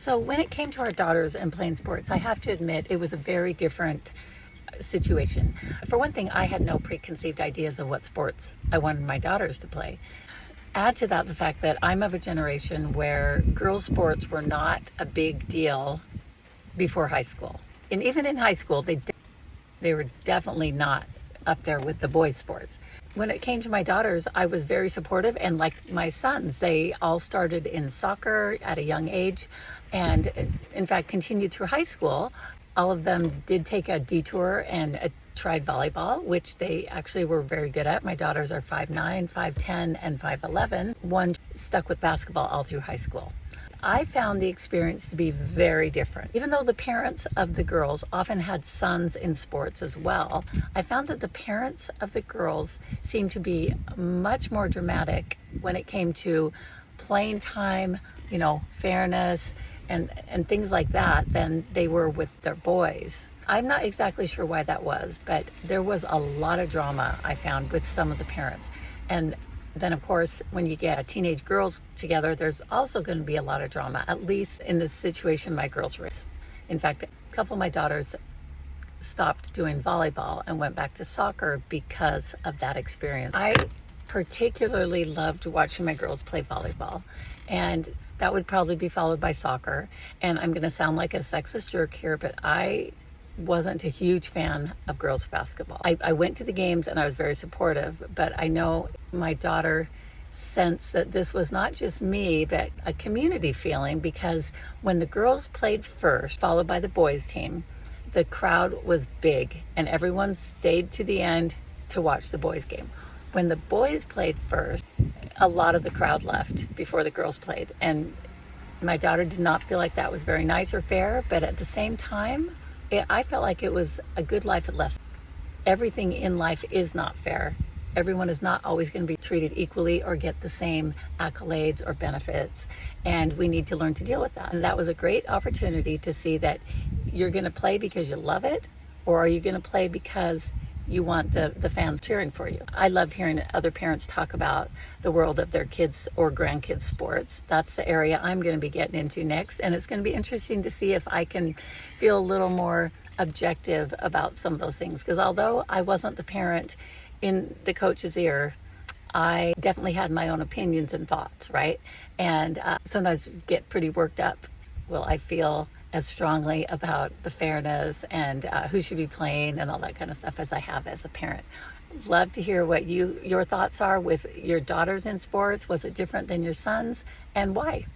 So when it came to our daughters and playing sports, I have to admit it was a very different situation. For one thing, I had no preconceived ideas of what sports I wanted my daughters to play. Add to that the fact that I'm of a generation where girls' sports were not a big deal before high school. And even in high school, they were definitely not up there with the boys' sports. When it came to my daughters, I was very supportive, and like my sons, they all started in soccer at a young age, and in fact continued through high school. All of them did take a detour and tried volleyball, which they actually were very good at. My daughters are 5'9", 5'10", and 5'11". One stuck with basketball all through high school. I found the experience to be very different. Even though the parents of the girls often had sons in sports as well, I found that the parents of the girls seemed to be much more dramatic when it came to playing time, fairness, and things like that than they were with their boys. I'm not exactly sure why that was, but there was a lot of drama I found with some of the parents. And then, of course, when you get teenage girls together, there's also going to be a lot of drama, at least in the situation my girls were in. In fact, a couple of my daughters stopped doing volleyball and went back to soccer because of that experience. I particularly loved watching my girls play volleyball, and that would probably be followed by soccer. And I'm going to sound like a sexist jerk here, but I wasn't a huge fan of girls basketball. I went to the games and I was very supportive, but I know my daughter sensed that this was not just me, but a community feeling, because when the girls played first, followed by the boys team, the crowd was big and everyone stayed to the end to watch the boys game. When the boys played first, a lot of the crowd left before the girls played, and my daughter did not feel like that was very nice or fair, but at the same time, I felt like it was a good life lesson. Everything in life is not fair. Everyone is not always going to be treated equally or get the same accolades or benefits, and we need to learn to deal with that. And that was a great opportunity to see that you're going to play because you love it, or are you going to play because you want the fans cheering for you. I love hearing other parents talk about the world of their kids' or grandkids' sports. That's the area I'm going to be getting into next, and it's going to be interesting to see if I can feel a little more objective about some of those things, because although I wasn't the parent in the coach's ear, I definitely had my own opinions and thoughts, right? And sometimes get pretty worked up. Will I feel as strongly about the fairness and who should be playing and all that kind of stuff as I have as a parent. Love to hear what your thoughts are with your daughters in sports. Was it different than your sons, and why?